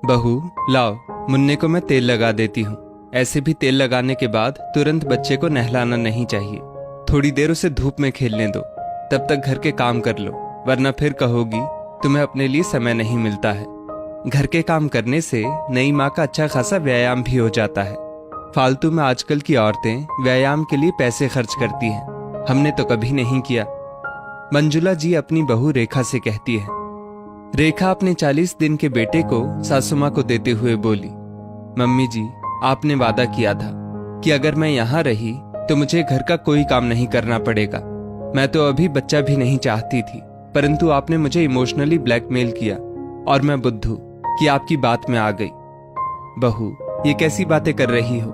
बहू, लाओ, मुन्ने को मैं तेल लगा देती हूँ। ऐसे भी तेल लगाने के बाद तुरंत बच्चे को नहलाना नहीं चाहिए। थोड़ी देर उसे धूप में खेलने दो, तब तक घर के काम कर लो, वरना फिर कहोगी तुम्हें अपने लिए समय नहीं मिलता है। घर के काम करने से नई माँ का अच्छा खासा व्यायाम भी हो जाता है। फालतू में आजकल की औरतें व्यायाम के लिए पैसे खर्च करती हैं, हमने तो कभी नहीं किया। मंजुला जी अपनी बहू रेखा से कहती है। रेखा अपने 40 दिन के बेटे को सासू माँ को देते हुए बोली, मम्मी जी, आपने वादा किया था कि अगर मैं यहाँ रही तो मुझे घर का कोई काम नहीं करना पड़ेगा। मैं तो अभी बच्चा भी नहीं चाहती थी, परंतु आपने मुझे इमोशनली ब्लैकमेल किया और मैं बुद्धू कि आपकी बात में आ गई। बहू, ये कैसी बातें कर रही हो?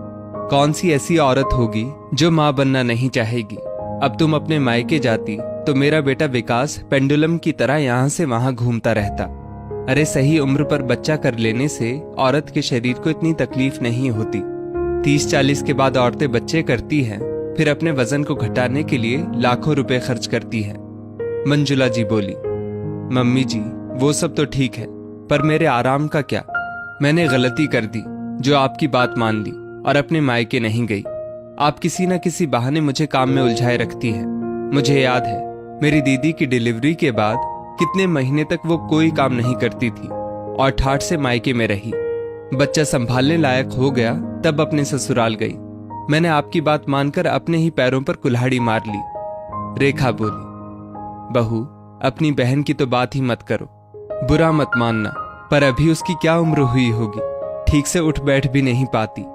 कौन सी ऐसी औरत होगी जो माँ बनना नहीं चाहेगी? अब तुम अपने मायके जाती तो मेरा बेटा विकास पेंडुलम की तरह यहाँ से वहां घूमता रहता। अरे सही उम्र पर बच्चा कर लेने से औरत के शरीर को इतनी तकलीफ नहीं होती। 30-40 के बाद औरतें बच्चे करती हैं, फिर अपने वजन को घटाने के लिए लाखों रुपए खर्च करती हैं। मंजुला जी बोली, मम्मी जी, वो सब तो ठीक है, पर मेरे आराम का क्या? मैंने गलती कर दी जो आपकी बात मान ली और अपने मायके नहीं गई। आप किसी न किसी बहाने मुझे काम में उलझाए रखती हैं। मुझे याद है मेरी दीदी की डिलीवरी के बाद कितने महीने तक वो कोई काम नहीं करती थी और ठाठ से मायके में रही। बच्चा संभालने लायक हो गया तब अपने ससुराल गई। मैंने आपकी बात मानकर अपने ही पैरों पर कुल्हाड़ी मार ली। रेखा बोली, बहू, अपनी बहन की तो बात ही मत करो, बुरा मत मानना, पर अभी उसकी क्या उम्र हुई होगी? ठीक से उठ बैठ भी नहीं पाती।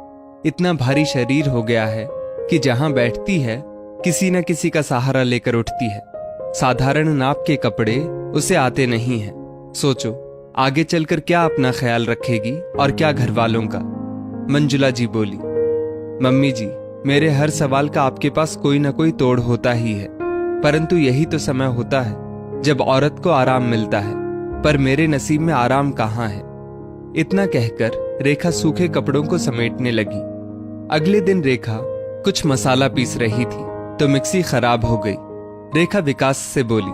इतना भारी शरीर हो गया है कि जहां बैठती है किसी न किसी का सहारा लेकर उठती है। साधारण नाप के कपड़े उसे आते नहीं हैं। सोचो आगे चलकर क्या अपना ख्याल रखेगी और क्या घर वालों का। मंजुला जी बोली, मम्मी जी, मेरे हर सवाल का आपके पास कोई ना कोई तोड़ होता ही है, परंतु यही तो समय होता है जब औरत को आराम मिलता है, पर मेरे नसीब में आराम कहाँ है। इतना कहकर रेखा सूखे कपड़ों को समेटने लगी। अगले दिन रेखा कुछ मसाला पीस रही थी तो मिक्सी खराब हो गई। रेखा विकास से बोली,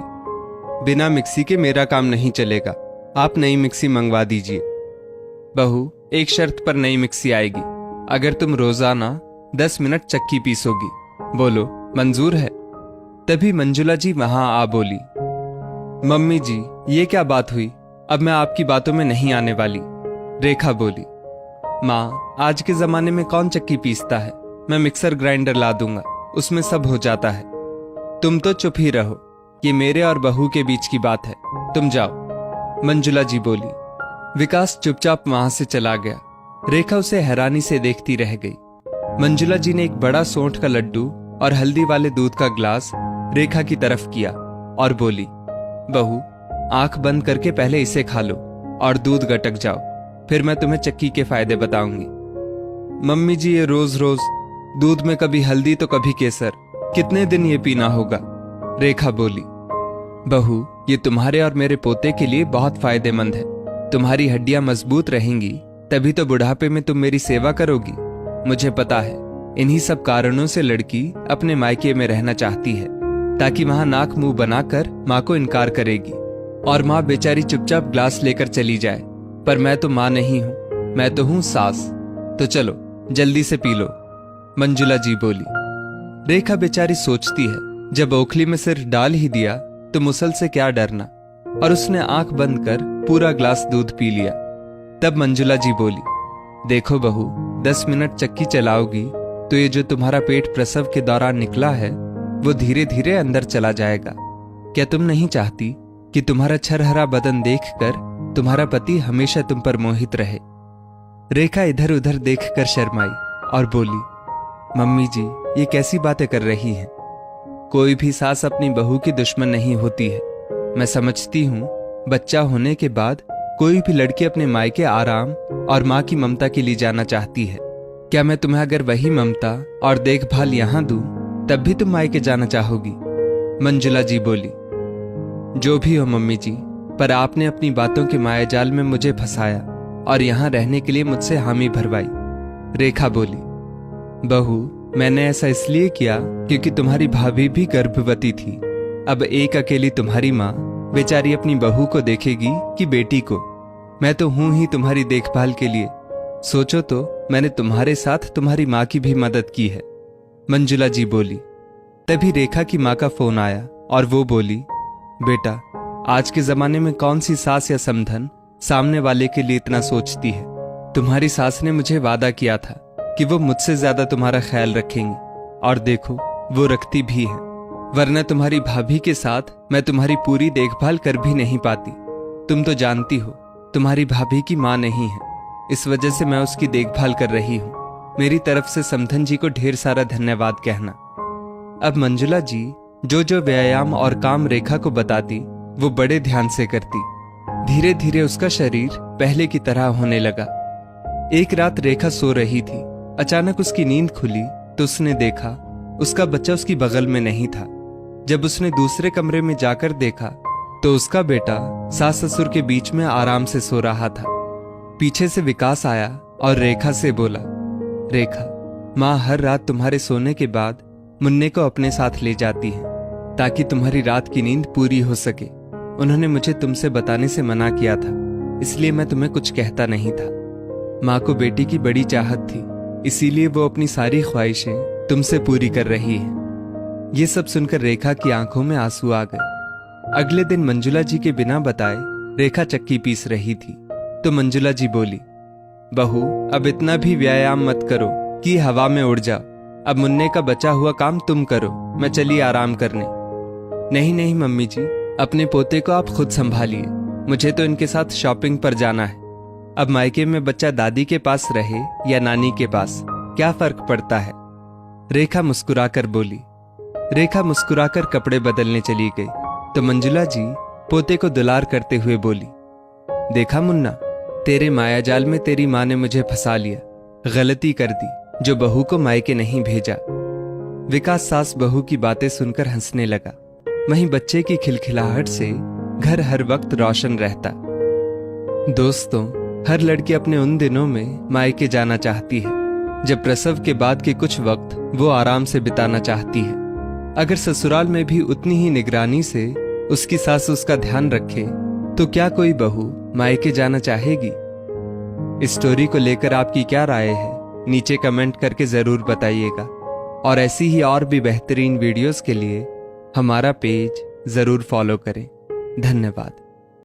बिना मिक्सी के मेरा काम नहीं चलेगा, आप नई मिक्सी मंगवा दीजिए। बहू, एक शर्त पर नई मिक्सी आएगी, अगर तुम रोजाना 10 मिनट चक्की पीसोगी। बोलो, मंजूर है? तभी मंजुला जी वहां आ बोली, मम्मी जी, ये क्या बात हुई? अब मैं आपकी बातों में नहीं आने वाली। रेखा बोली, माँ, आज के जमाने में कौन चक्की पीसता है? मैं मिक्सर ग्राइंडर ला दूंगा, उसमें सब हो जाता है। तुम तो चुप ही रहो, ये मेरे और बहू के बीच की बात है, तुम जाओ। मंजुला जी बोली। विकास चुपचाप वहां से चला गया। रेखा उसे हैरानी से देखती रह गई। मंजुला जी ने एक बड़ा सोंठ का लड्डू और हल्दी वाले दूध का ग्लास रेखा की तरफ किया और बोली, बहू, आंख बंद करके पहले इसे खा लो और दूध गटक जाओ, फिर मैं तुम्हें चक्की के फायदे बताऊंगी। मम्मी जी, ये रोज रोज दूध में कभी हल्दी तो कभी केसर, कितने दिन ये पीना होगा? रेखा बोली, बहू, ये तुम्हारे और मेरे पोते के लिए बहुत फायदेमंद है। तुम्हारी हड्डियां मजबूत रहेंगी, तभी तो बुढ़ापे में तुम मेरी सेवा करोगी। मुझे पता है इन्हीं सब कारणों से लड़की अपने मायके में रहना चाहती है, ताकि वहां नाक मुंह बनाकर माँ को इनकार करेगी और माँ बेचारी चुपचाप ग्लास लेकर चली जाए। पर मैं तो माँ नहीं हूं, मैं तो हूं सास। तो चलो जल्दी से पी लो। मंजुला जी बोली। रेखा बेचारी सोचती है, जब ओखली में सिर डाल ही दिया तो मुसल से क्या डरना, और उसने आंख बंद कर पूरा ग्लास दूध पी लिया। तब मंजुला जी बोली, देखो बहू, 10 मिनट चक्की चलाओगी तो ये जो तुम्हारा पेट प्रसव के दौरान निकला है वो धीरे धीरे अंदर चला जाएगा। क्या तुम नहीं चाहती कि तुम्हारा छरहरा बदन देखकर तुम्हारा पति हमेशा तुम पर मोहित रहे? रेखा इधर उधर देखकर शर्माई और बोली, मम्मी जी, ये कैसी बातें कर रही हैं? कोई भी सास अपनी बहू की दुश्मन नहीं होती है। मैं समझती हूँ बच्चा होने के बाद कोई भी लड़की अपने मायके आराम और माँ की ममता के लिए जाना चाहती है। क्या मैं तुम्हें अगर वही ममता और देखभाल यहाँ दूं, तब भी तुम मायके जाना चाहोगी? मंजुला जी बोली, जो भी हो मम्मी जी, पर आपने अपनी बातों के मायाजाल में मुझे फंसाया और यहाँ रहने के लिए मुझसे हामी भरवाई। रेखा बोली, बहू, मैंने ऐसा इसलिए किया क्योंकि तुम्हारी भाभी भी गर्भवती थी। अब एक अकेली तुम्हारी माँ बेचारी अपनी बहू को देखेगी कि बेटी को? मैं तो हूं ही तुम्हारी देखभाल के लिए। सोचो तो, मैंने तुम्हारे साथ तुम्हारी माँ की भी मदद की है। मंजुला जी बोली। तभी रेखा की माँ का फोन आया और वो बोली, बेटा, आज के जमाने में कौन सी सास या समधन सामने वाले के लिए इतना सोचती है। तुम्हारी सास ने मुझे वादा किया था कि वो मुझसे ज्यादा तुम्हारा ख्याल रखेंगी, और देखो वो रखती भी है। वरना तुम्हारी भाभी के साथ मैं तुम्हारी पूरी देखभाल कर भी नहीं पाती। तुम तो जानती हो तुम्हारी भाभी की माँ नहीं है, इस वजह से मैं उसकी देखभाल कर रही हूँ। मेरी तरफ से समधन जी को ढेर सारा धन्यवाद कहना। अब मंजुला जी जो व्यायाम और काम रेखा को बताती वो बड़े ध्यान से करती। धीरे धीरे उसका शरीर पहले की तरह होने लगा। एक रात रेखा सो रही थी। अचानक उसकी नींद खुली तो उसने देखा उसका बच्चा उसकी बगल में नहीं था। जब उसने दूसरे कमरे में जाकर देखा तो उसका बेटा सास ससुर के बीच में आराम से सो रहा था। पीछे से विकास आया और रेखा से बोला, रेखा, माँ हर रात तुम्हारे सोने के बाद मुन्ने को अपने साथ ले जाती है ताकि तुम्हारी रात की नींद पूरी हो सके। उन्होंने मुझे तुमसे बताने से मना किया था, इसलिए मैं तुम्हें कुछ कहता नहीं था। माँ को बेटी की बड़ी चाहत थी, इसीलिए वो अपनी सारी ख्वाहिशें तुमसे पूरी कर रही है। ये सब सुनकर रेखा की आंखों में आंसू आ गए। अगले दिन मंजुला जी के बिना बताए रेखा चक्की पीस रही थी तो मंजुला जी बोली, बहू, अब इतना भी व्यायाम मत करो कि हवा में उड़ जाओ। अब मुन्ने का बचा हुआ काम तुम करो, मैं चली आराम करने। नहीं नहीं मम्मी जी, अपने पोते को आप खुद संभालिए, मुझे तो इनके साथ शॉपिंग पर जाना है। अब मायके में बच्चा दादी के पास रहे या नानी के पास, क्या फर्क पड़ता है। रेखा मुस्कुराकर बोली। रेखा मुस्कुराकर कपड़े बदलने चली गई तो मंजुला जी पोते को दुलार करते हुए बोली, देखा मुन्ना, तेरे मायाजाल में तेरी माँ ने मुझे फंसा लिया। गलती कर दी जो बहू को मायके नहीं भेजा। विकास सास बहू की बातें सुनकर हंसने लगा। वहीं बच्चे की खिलखिलाहट से घर हर वक्त रोशन रहता। दोस्तों, हर लड़की अपने उन दिनों में मायके जाना चाहती है जब प्रसव के बाद के कुछ वक्त वो आराम से बिताना चाहती है। अगर ससुराल में भी उतनी ही निगरानी से उसकी सास उसका ध्यान रखे तो क्या कोई बहू मायके जाना चाहेगी। इस स्टोरी को लेकर आपकी क्या राय है, नीचे कमेंट करके जरूर बताइएगा। और ऐसी ही और भी बेहतरीन वीडियोस के लिए हमारा पेज जरूर फॉलो करें। धन्यवाद।